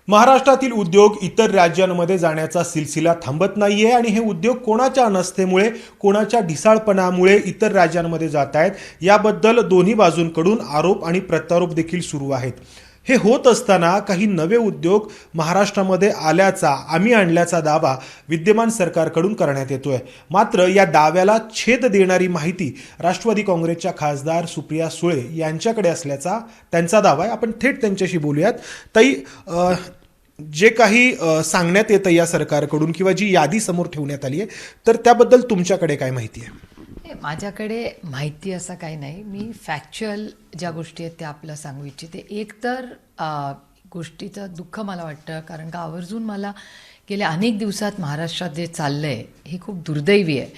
महाराष्ट्रातील उद्योग इतर राज्यांमध्ये जाण्याचा सिलसिला थांबत नाहीये आणि हे उद्योग कोणाच्या अनस्थेमुळे कोणाच्या ढिसाळपणामुळे इतर राज्यांमध्ये जात आहेत याबद्दल दोन्ही बाजूंकडून आरोप आणि प्रत्यारोप देखील सुरू आहेत. हे होत असताना काही नवे उद्योग महाराष्ट्रामध्ये आम्ही आणल्याचा दावा विद्यमान सरकारकडून करण्यात येतोय. मात्र या दाव्याला छेद देणारी माहिती राष्ट्रवादी काँग्रेसच्या खासदार सुप्रिया सुळे यांच्याकडे असल्याचा त्यांचा दावा आहे. आपण थेट त्यांच्याशी बोलूयात. ताई, जे काही सांगण्यात येतं या सरकारकडून किंवा जी यादी समोर ठेवण्यात आली आहे तर त्याबद्दल तुमच्याकडे काय माहिती आहे? माझ्याकडे माहिती असं काही नाही. मी फॅक्च्युअल ज्या गोष्टी आहेत त्या आपलं सांगू इच्छिते. एक तर गोष्टीचं दुःख मला वाटतं, कारण का आवर्जून मला गेल्या अनेक दिवसात महाराष्ट्रात जे चाललं आहे हे खूप दुर्दैवी आहे.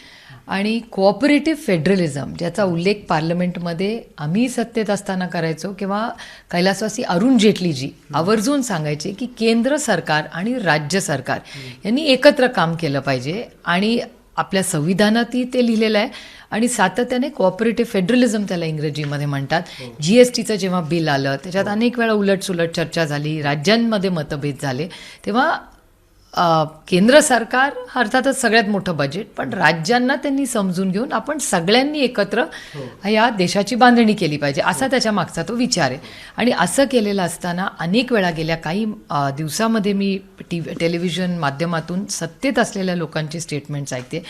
आणि कोऑपरेटिव्ह फेडरलिझम ज्याचा उल्लेख पार्लमेंटमध्ये आम्ही सत्तेत असताना करायचो किंवा कैलासवासी अरुण जेटलीजी आवर्जून सांगायचे की केंद्र सरकार आणि राज्य सरकार यांनी एकत्र काम केलं पाहिजे. आणि आपल्या संविधानातही ते लिहिलेलं आहे आणि सातत्याने कोऑपरेटिव्ह फेडरलिझम त्याला इंग्रजीमध्ये म्हणतात. GSTचं जेव्हा बिल आलं त्याच्यात अनेक वेळा उलटसुलट चर्चा झाली, राज्यांमध्ये मतभेद झाले, तेव्हा केंद्र सरकार अर्थातच सगळ्यात मोठं बजेट, पण राज्यांना त्यांनी समजून घेऊन आपण सगळ्यांनी एकत्र या देशाची बांधणी केली पाहिजे असा त्याच्या मागचा तो विचार आहे. आणि असं केलेलं असताना अनेक वेळा गेल्या काही दिवसामध्ये मी टेलिव्हिजन माध्यमातून सत्तेत असलेल्या लोकांची स्टेटमेंट्स ऐकते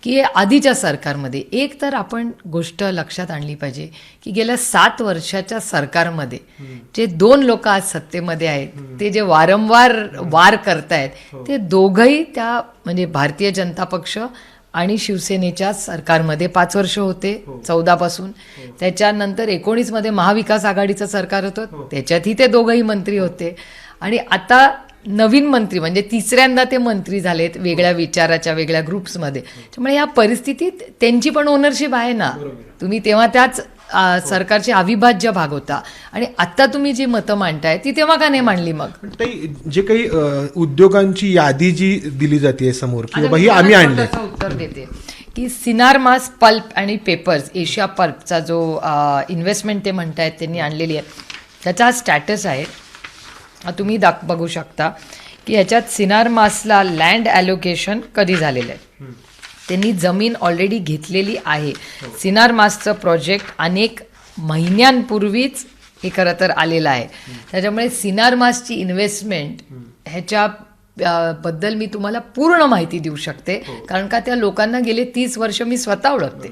की आधीच्या सरकारमध्ये एक तर आपण गोष्ट लक्षात आणली पाहिजे की गेल्या 7 वर्षाच्या सरकारमध्ये जे 2 लोक आज सत्तेमध्ये आहेत ते जे वारंवार वार करतायत ते दोघंही त्या म्हणजे भारतीय जनता पक्ष आणि शिवसेनेच्या सरकारमध्ये 5 वर्ष होते 14 पासून. त्याच्यानंतर 19 मध्ये महाविकास आघाडीचं सरकार होतं, त्याच्यातही ते दोघंही मंत्री होते. आणि आता नवीन मंत्री म्हणजे तिसऱ्यांदा ते मंत्री झालेत वेगळ्या विचाराच्या वेगळ्या ग्रुप्समध्ये. त्यामुळे या परिस्थितीत त्यांची पण ओनरशिप आहे ना. तुम्ही तेव्हा त्याच सरकारचे अविभाज्य भाग होता आणि आता तुम्ही जी मतं मांडताय ती तेव्हा का नाही मांडली? मग जे काही उद्योगांची यादी जी दिली जाते समोर की बाबा ही आम्ही आणले, उत्तर देते की सिनार मास पल्प आणि पेपर्स, एशिया पल्पचा जो इन्व्हेस्टमेंट ते म्हणतायत त्यांनी आणलेली आहे त्याचा स्टॅटस आहे. तुम्ही बघू शकता की ह्याच्यात सिनार मासला लँड ॲलोकेशन कधी झालेलं आहे. त्यांनी जमीन ऑलरेडी घेतलेली आहे. सिनार मासचं प्रोजेक्ट अनेक महिन्यांपूर्वीच हे खरं तर आलेलं आहे. त्याच्यामुळे सिनार मासची इन्व्हेस्टमेंट ह्याच्या बद्दल मी तुम्हाला पूर्ण माहिती देऊ शकते, कारण का त्या लोकांना गेले 30 वर्ष मी स्वतः ओळखते.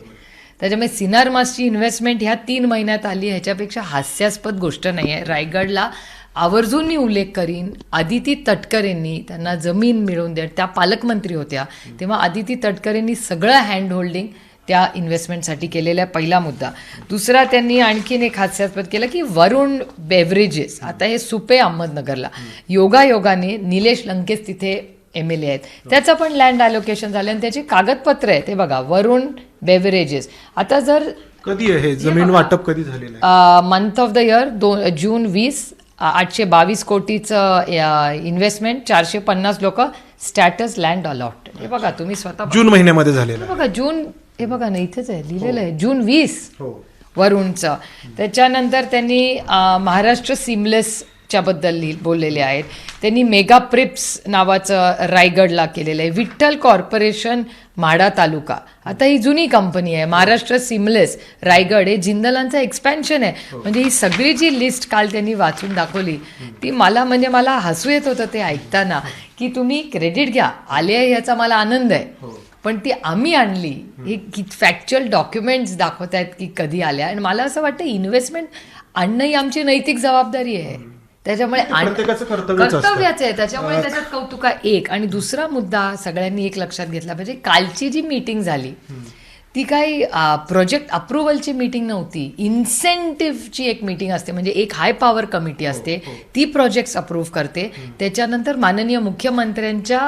त्याच्यामुळे सिनार मासची इन्व्हेस्टमेंट ह्या 3 महिन्यात आली ह्याच्यापेक्षा हास्यास्पद गोष्ट नाही आहे. रायगडला आवर्जून मी उल्लेख करीन, आदिती तटकरेंनी त्यांना जमीन मिळवून द्या, त्या पालकमंत्री होत्या तेव्हा आदिती तटकरेंनी सगळं हँड होल्डिंग त्या इन्व्हेस्टमेंटसाठी केलेला पहिला मुद्दा. दुसरा, त्यांनी आणखीन एक हास्यास्पद केलं की वरुण बेव्हरेजेस, आता हे सुपे अहमदनगरला, योगायोगाने निलेश लंकेश तिथे MLA आहेत, त्याचं पण लँड ॲलोकेशन झालं आणि त्याची कागदपत्र आहे ते बघा. वरुण बेव्हरेजेस आता जर कधी आहे जमीन वाटप कधी झालेलं आहे? Month of the year June 20, 822 कोटीचं इन्व्हेस्टमेंट, 450 लोक, स्टॅटस लँड अलॉट. हे बघा तुम्ही स्वतः जून महिन्यामध्ये झालेलं बघा. जून, हे बघा ना इथेच आहे लिहिलेलं आहे जून 20 वरुणचं. त्याच्यानंतर त्यांनी महाराष्ट्र सिमलेसच्या बद्दल बोललेले आहेत. त्यांनी मेगा प्रिप्स नावाचं रायगडला केलेलं आहे. विठ्ठल कॉर्पोरेशन माढा तालुका, आता ही जुनी कंपनी आहे. महाराष्ट्र सिमलेस रायगड हे जिंदलांचं एक्सपॅन्शन आहे. म्हणजे ही सगळी जी लिस्ट काल त्यांनी वाचून दाखवली ती मला हसू येत होतं ते ऐकताना की तुम्ही क्रेडिट घ्या, आले याचा मला आनंद आहे, पण ती आम्ही आणली हे फॅक्च्युअल डॉक्युमेंट्स दाखवत आहेत की कधी आल्या. आणि मला असं वाटतं इन्व्हेस्टमेंट आणणं ही आमची नैतिक जबाबदारी आहे. त्याच्यामुळे कर्तव्याचं आहे, त्याच्यामुळे त्याच्यात कौतुक आहे एक. आणि दुसरा मुद्दा सगळ्यांनी एक लक्षात घेतला पाहिजे, कालची जी मीटिंग झाली ती काही प्रोजेक्ट अप्रुव्हलची मीटिंग नव्हती, इन्सेंटिव्हची एक मीटिंग असते. म्हणजे एक हाय पॉवर कमिटी असते ती प्रोजेक्ट्स अप्रूव्ह करते. त्याच्यानंतर माननीय मुख्यमंत्र्यांच्या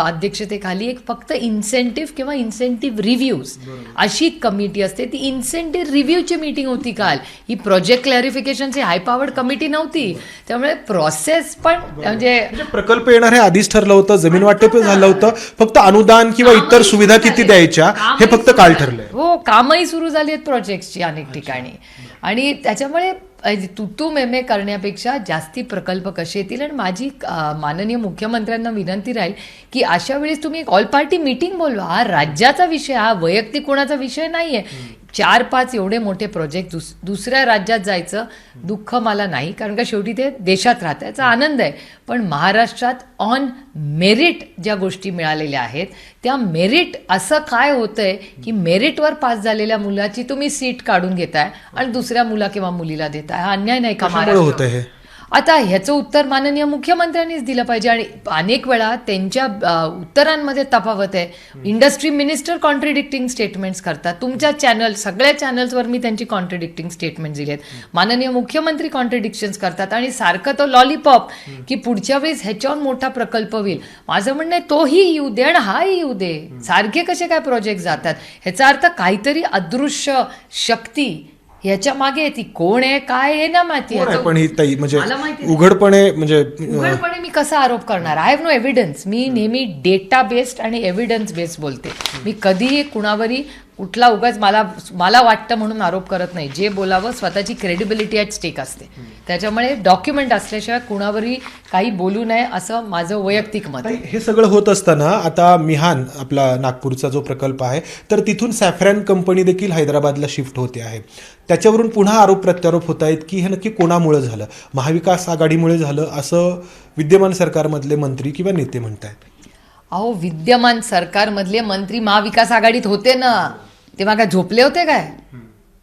अध्यक्षतेखाली एक फक्त इन्सेंटिव्ह किंवा इन्सेंटिव्ह रिव्ह्यूज अशी कमिटी असते. ती इन्सेंटिव्ह रिव्ह्यूची मीटिंग होती काल. ही प्रोजेक्ट क्लॅरिफिकेशनची हाय पॉवर्ड कमिटी नव्हती. त्यामुळे प्रोसेस पण म्हणजे प्रकल्प येणार हे आधीच ठरलं होतं, जमीन वाटप झालं होतं, फक्त अनुदान किंवा इतर सुविधा किती द्यायच्या हे फक्त काल ठरलं. हो, कामही सुरू झाली आहेत प्रोजेक्टची अनेक ठिकाणी. आणि त्याच्यामुळे तुतू मेमे करण्यापेक्षा जास्ती प्रकल्प कसे येतील. आणि माझी माननीय मुख्यमंत्र्यांना विनंती राहील की अशा वेळेस तुम्ही एक ऑल पार्टी मीटिंग बोलवा. हा राज्याचा विषय, हा वैयक्तिक कोणाचा विषय नाहीये. 4-5 एवढे मोठे प्रोजेक्ट दुसऱ्या राज्यात जायचं दुःख मला नाही, कारण का शेवटी ते देशात राहत याचा आनंद आहे. पण महाराष्ट्रात ऑन मेरिट ज्या गोष्टी मिळालेल्या आहेत, त्या मेरिट असं काय होतंय की मेरिटवर पास झालेल्या मुलाची तुम्ही सीट काढून घेताय आणि दुसऱ्या मुला किंवा मुलीला देताय. हा अन्याय नाही का कशामुळे होतं हे? आता ह्याचं उत्तर माननीय मुख्यमंत्र्यांनीच दिलं पाहिजे. आणि अनेक वेळा त्यांच्या उत्तरांमध्ये तफावत आहे. इंडस्ट्री मिनिस्टर कॉन्ट्रडिक्टिंग स्टेटमेंट्स करतात. तुमच्या सगळ्या चॅनल्सवर मी त्यांची कॉन्ट्रडिक्टिंग स्टेटमेंट दिलेत. माननीय मुख्यमंत्री कॉन्ट्रडिक्शन्स करतात आणि सारखं तो लॉलीपॉप की पुढच्या वेळेस ह्याच्यावर मोठा प्रकल्प होईल. माझं म्हणणं आहे तोही येऊ दे आणि हाही येऊ दे. सारखे कसे काय प्रोजेक्ट जातात? ह्याचा अर्थ काहीतरी अदृश्य शक्ती ह्याच्या मागे ती कोण आहे काय हे ना माहिती. पण ही ताई म्हणजे मला माहिती नाही. उघडपणे मी कसा आरोप करणार? I have no evidence. मी नेहमी डेटा बेस्ड आणि एव्हिडन्स बेस्ड बोलते. मी कधीही कुणावरही कुठला उगाच मला वाटतं म्हणून आरोप करत नाही. जे बोलावं स्वतःची क्रेडिबिलिटी ॲट स्टेक असते. त्याच्यामुळे डॉक्युमेंट असल्याशिवाय कुणावरही काही बोलू नये असं माझं वैयक्तिक मत आहे. हे सगळं होत असताना आता मिहान आपला नागपूरचा जो प्रकल्प आहे, तर तिथून सॅफ्रॅन कंपनी देखील हैदराबादला शिफ्ट होते आहे. त्याच्यावरून पुन्हा आरोप प्रत्यारोप होत आहेत की हे नक्की कोणामुळे झालं? महाविकास आघाडीमुळे झालं असं विद्यमान सरकारमधले मंत्री किंवा नेते म्हणत आहेत. अहो, विद्यमान सरकारमधले मंत्री महाविकास आघाडीत होते ना, तेव्हा काय झोपले होते काय?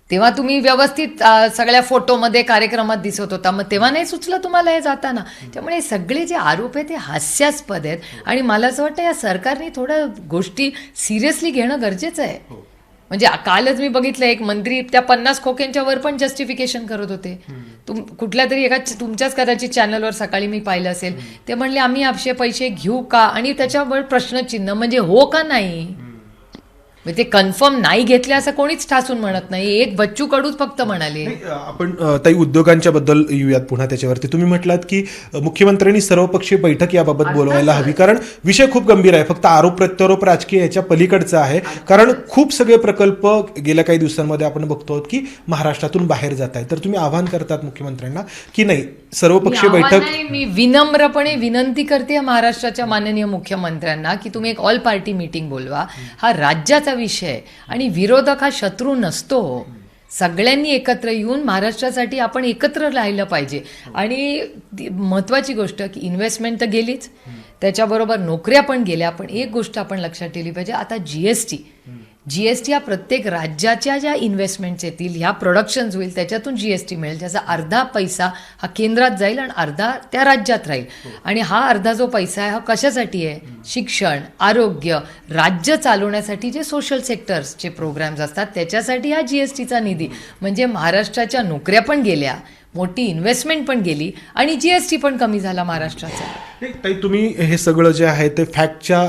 तेव्हा तुम्ही व्यवस्थित सगळ्या फोटोमध्ये कार्यक्रमात दिसत होता. मग तेव्हा नाही सुचलं तुम्हाला हे जाताना? त्यामुळे सगळे जे आरोप आहेत ते हास्यास्पद आहेत. आणि मला असं वाटतं या सरकारने थोड्या गोष्टी सिरियसली घेणं गरजेचं आहे. म्हणजे कालच मी बघितलं एक मंत्री त्या 50 खोक्यांच्या वर पण जस्टिफिकेशन करत होते. कुठल्या तरी एका तुमच्याच कदाचित चॅनलवर सकाळी मी पाहिलं असेल. ते म्हणले आम्ही आपले पैसे घेऊ का? आणि त्याच्यावर प्रश्नचिन्ह, म्हणजे हो का नाही? ते कन्फर्म नाही घेतले असं कोणीच ठासून म्हणत नाही. एक बच्चू कडूच फक्त म्हणाले. आपण ताई उद्योगांच्या बद्दल येऊयात पुन्हा त्याच्यावरती. तुम्ही म्हटलात की मुख्यमंत्र्यांनी सर्वपक्षीय बैठक याबाबत बोलवायला हवी, कारण विषय खूप गंभीर आहे. फक्त आरोप प्रत्यारोप राजकीय याच्या पलीकडचा आहे. कारण खूप सगळे प्रकल्प गेल्या काही दिवसांमध्ये आपण बघतो की महाराष्ट्रातून बाहेर जात आहे. तर तुम्ही आवाहन करतात मुख्यमंत्र्यांना की नाही सर्वपक्षीय बैठक? मी विनम्रपणे विनंती करते महाराष्ट्राच्या माननीय मुख्यमंत्र्यांना की तुम्ही एक ऑल पार्टी मीटिंग बोलवा. हा राज्याचा विषय आणि विरोधक हा शत्रू नसतो. सगळ्यांनी एकत्र येऊन महाराष्ट्रासाठी आपण एकत्र राहिलं पाहिजे. आणि महत्वाची गोष्ट की इन्व्हेस्टमेंट तर गेलीच, त्याच्याबरोबर नोकऱ्या पण गेल्या. पण एक गोष्ट आपण लक्षात ठेवली पाहिजे, आता जीएसटी हा प्रत्येक राज्याच्या ज्या इन्व्हेस्टमेंट्स येतील, ह्या प्रोडक्शन्स होईल, त्याच्यातून जीएसटी मिळेल. त्याचा अर्धा पैसा हा केंद्रात जाईल आणि अर्धा त्या राज्यात राहील. आणि हा अर्धा जो पैसा आहे हा कशासाठी आहे? शिक्षण, आरोग्य, राज्य चालवण्यासाठी जे सोशल सेक्टर्सचे प्रोग्राम्स असतात त्याच्यासाठी हा जीएसटीचा निधी. म्हणजे महाराष्ट्राच्या नोकऱ्या पण गेल्या, मोठी इन्व्हेस्टमेंट पण गेली आणि जीएसटी पण कमी झाला महाराष्ट्राचा. ताई तुम्ही हे सगळं जे आहे ते फॅक्टच्या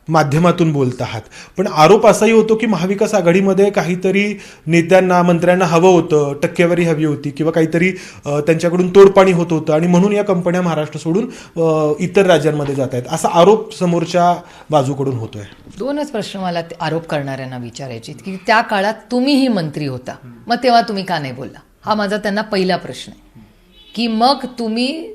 माध्यमातून बोलत आहात, पण आरोप असाही होतो की महाविकास आघाडीमध्ये काहीतरी नेत्यांना मंत्र्यांना हवं होतं, टक्केवारी हवी होती किंवा काहीतरी त्यांच्याकडून तोडपाणी होत होतं आणि म्हणून या कंपन्या महाराष्ट्र सोडून इतर राज्यांमध्ये जात आहेत, असा आरोप समोरच्या बाजूकडून होतोय. दोनच प्रश्न मला आरोप करणाऱ्यांना विचारायचे की त्या काळात तुम्हीही मंत्री होता, मग तेव्हा तुम्ही का नाही बोलला? हा माझा त्यांना पहिला प्रश्न आहे. की मग तुम्ही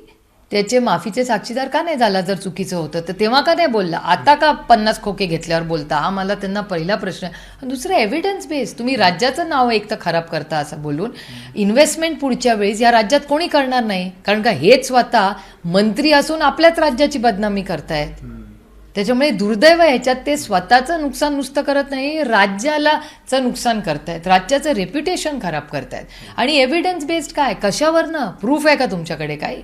त्याचे माफीचे साक्षीदार का नाही झाला? जर चुकीचं होतं तर तेव्हा का नाही बोलला? आता का 50 खोके घेतल्यावर बोलता? हा मला त्यांना पहिला प्रश्न आहे. दुसरं एव्हिडन्स बेस. तुम्ही राज्याचं नाव एक तर खराब करता असं बोलून इन्व्हेस्टमेंट पुढच्या वेळेस या राज्यात कोणी करणार नाही, कारण का हेच स्वतः मंत्री असून आपल्याच राज्याची बदनामी करतायत. त्याच्यामुळे दुर्दैव ह्याच्यात ते स्वतःचं नुकसान नुसतं करत नाही, राज्यालाचं नुकसान करतायत, राज्याचं रेप्युटेशन खराब करतायत. आणि एव्हिडन्स बेस्ड काय? कशावरनं? प्रूफ आहे का तुमच्याकडे काही?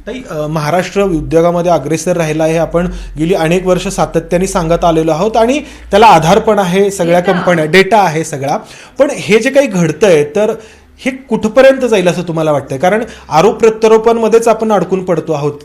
ताई महाराष्ट्र उद्योगामध्ये अग्रेसर राहिला आहे, आपण गेली अनेक वर्ष सातत्याने सांगत आलेलो आहोत आणि त्याला आधार पण आहे, सगळ्या कंपन्या, डेटा आहे सगळा. पण हे जे काही घडतंय तर हे कुठपर्यंत जाईल असं तुम्हाला वाटतंय? कारण आरोप प्रत्यारोपांमध्येच आपण अडकून पडतो आहोत.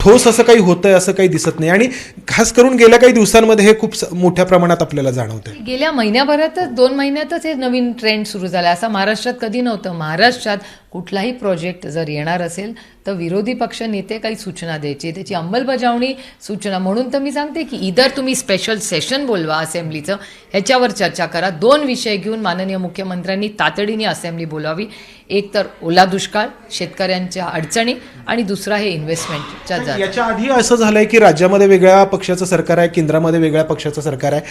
ठोस असं काही होतंय असं काही दिसत नाही. आणि खास करून गेल्या काही दिवसांमध्ये हे खूप मोठ्या प्रमाणात आपल्याला जाणवतंय. गेल्या महिन्याभरातच 2 महिन्यातच हे नवीन ट्रेंड सुरू झाला. असं महाराष्ट्रात कधी नव्हतं. महाराष्ट्रात कुठलाही प्रोजेक्ट जर येणार असेल तर विरोधी पक्ष नेते काही सूचना द्यायची, त्याची अंमलबजावणी सूचना. म्हणून तर मी सांगते की इधर तुम्ही स्पेशल सेशन बोलवा असेंब्लीचं, ह्याच्यावर चर्चा करा. 2 विषय घेऊन माननीय मुख्यमंत्र्यांनी तातडीने असेंब्ली बोलावी. एक तर ओला दुष्काळ, शेतकऱ्यांच्या अडचणी, आणि दुसरा हे इन्व्हेस्टमेंटच्या जागा. याच्या आधी असं झालंय की राज्यामध्ये वेगळ्या पक्षाचं सरकार आहे, केंद्रामध्ये वेगळ्या पक्षाचं सरकार आहे,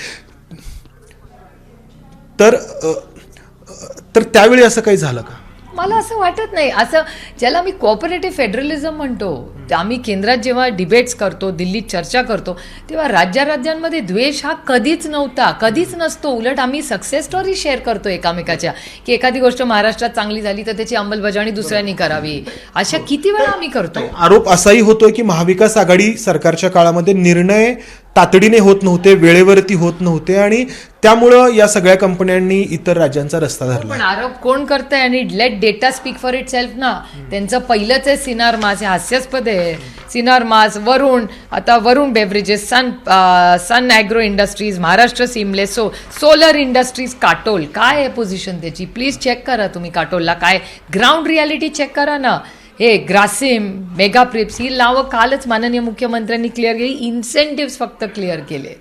तर त्यावेळी असं काही झालं का? मला असं वाटत नाही. असं ज्याला मी कोऑपरेटिव्ह फेडरलिझम म्हणतो, ते आम्ही केंद्रात जेव्हा डिबेट्स करतो, दिल्लीत चर्चा करतो, तेव्हा राज्याराज्यांमध्ये द्वेष हा कधीच नव्हता, कधीच नसतो. उलट आम्ही सक्सेस स्टोरी शेअर करतो एकामेकाच्या, की एखादी गोष्ट महाराष्ट्रात चांगली झाली तर त्याची अंमलबजावणी दुसऱ्यांनी करावी. अशा किती वेळा आम्ही करतो. आरोप असाही होतोय की महाविकास आघाडी सरकारच्या काळामध्ये निर्णय तातडीने होत नव्हते, वेळेवरती होत नव्हते, आणि त्यामुळं या सगळ्या कंपन्यांनी इतर राज्यांचा रस्ता धरला. पण आरोप कोण करतंय? आणि let data speak for itself ना. त्यांचं पहिलंच आहे सिनार मास, हे हास्यास्पद आहे. सिनार मास, वरुण, आता Varun beverages, Sun Agro industries, Maharashtra seamless, solar industries, Katol. काय आहे पोझिशन त्याची? प्लीज चेक करा तुम्ही काटोलला काय ग्राउंड रियालिटी चेक करा ना. हे ग्रासिम, मेगा प्रिप्स, ही नावं कालच माननीय मुख्यमंत्र्यांनी क्लिअर केली. इन्सेंटिव्ह फक्त क्लिअर केले.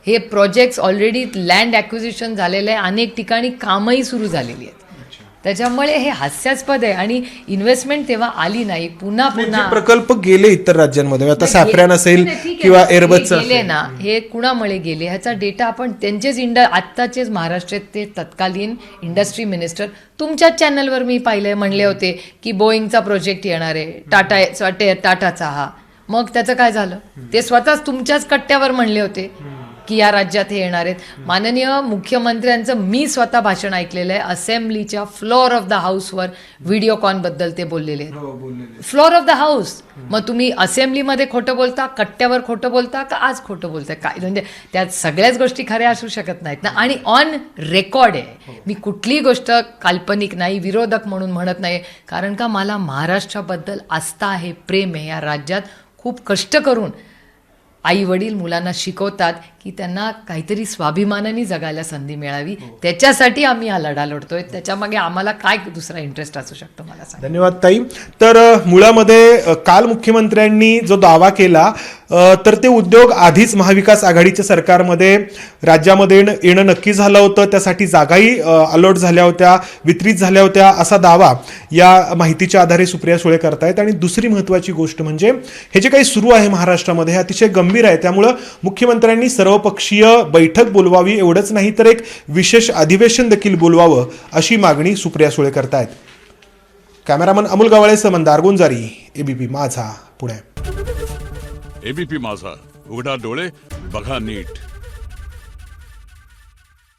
हे प्रोजेक्ट्स ऑलरेडी लँड ॲक्विजिशन झालेलं आहे, अनेक ठिकाणी कामही सुरू झालेली आहेत. त्याच्यामुळे हे हास्यास्पद आहे. आणि इन्व्हेस्टमेंट तेव्हा आली नाही. पुन्हा जे प्रकल्प गेले इतर राज्यांमध्ये, आता सॅफ्रॅन असेल किंवा एअरबसचं गेले ना, हे कुणामुळे गेले ह्याचा डेटा आपण त्यांचेच आत्ताचेच महाराष्ट्राचे तत्कालीन इंडस्ट्री मिनिस्टर तुमच्याच चॅनलवर मी पाहिले, म्हणले होते की बोईंगचा प्रोजेक्ट येणार आहे, टाटाचा हा. मग त्याचं काय झालं? ते स्वतःच तुमच्याच कट्ट्यावर म्हणले होते की या राज्यात हे येणार आहेत. माननीय मुख्यमंत्र्यांचं मी स्वतः भाषण ऐकलेलं आहे. असेंब्लीच्या फ्लोअर ऑफ द हाऊसवर व्हिडिओकॉनबद्दल ते बोललेले आहेत. Floor of the house. मग तुम्ही असेंब्लीमध्ये खोटं बोलता, कट्ट्यावर खोटं बोलता, का आज खोटं बोलताय? काय म्हणजे त्यात सगळ्याच गोष्टी खऱ्या असू शकत नाहीत ना. आणि ऑन रेकॉर्ड आहे, मी कुठलीही गोष्ट काल्पनिक नाही, विरोधक म्हणून म्हणत नाही. कारण का मला महाराष्ट्राबद्दल आस्था आहे, प्रेम आहे. या राज्यात खूप कष्ट करून आई वडील मुलांना शिकवतात की त्यांना काहीतरी स्वाभिमानाने जगायला संधी मिळावी. त्याच्यासाठी आम्ही हा लढा लढतोय. त्याच्यामागे आम्हाला काय दुसरा इंटरेस्ट असू शकतो मला सांगा. धन्यवाद ताई. तर मुळामध्ये काल मुख्यमंत्र्यांनी जो दावा केला, तर ते उद्योग आधीच महाविकास आघाडीच्या सरकारमध्ये राज्यामध्ये येणं नक्की झालं होतं, त्यासाठी जागाही अलॉट झाल्या होत्या, वितरित झाल्या होत्या, असा दावा या माहितीच्या आधारे सुप्रिया सुळे करतायत. आणि दुसरी महत्त्वाची गोष्ट म्हणजे हे जे काही सुरू आहे महाराष्ट्रामध्ये हे अतिशय गंभीर आहे. त्यामुळं मुख्यमंत्र्यांनी सर्वपक्षीय बैठक बोलवावी, एवढंच नाही तर एक विशेष अधिवेशन देखील बोलवावं, अशी मागणी सुप्रिया सुळे करतायत. कॅमेरामन अमोल गवाळेसह मंदार गुंजारी, एबीपी माझा, पुणे. एबीपी माझा, उघडा डोळे बघा नीट.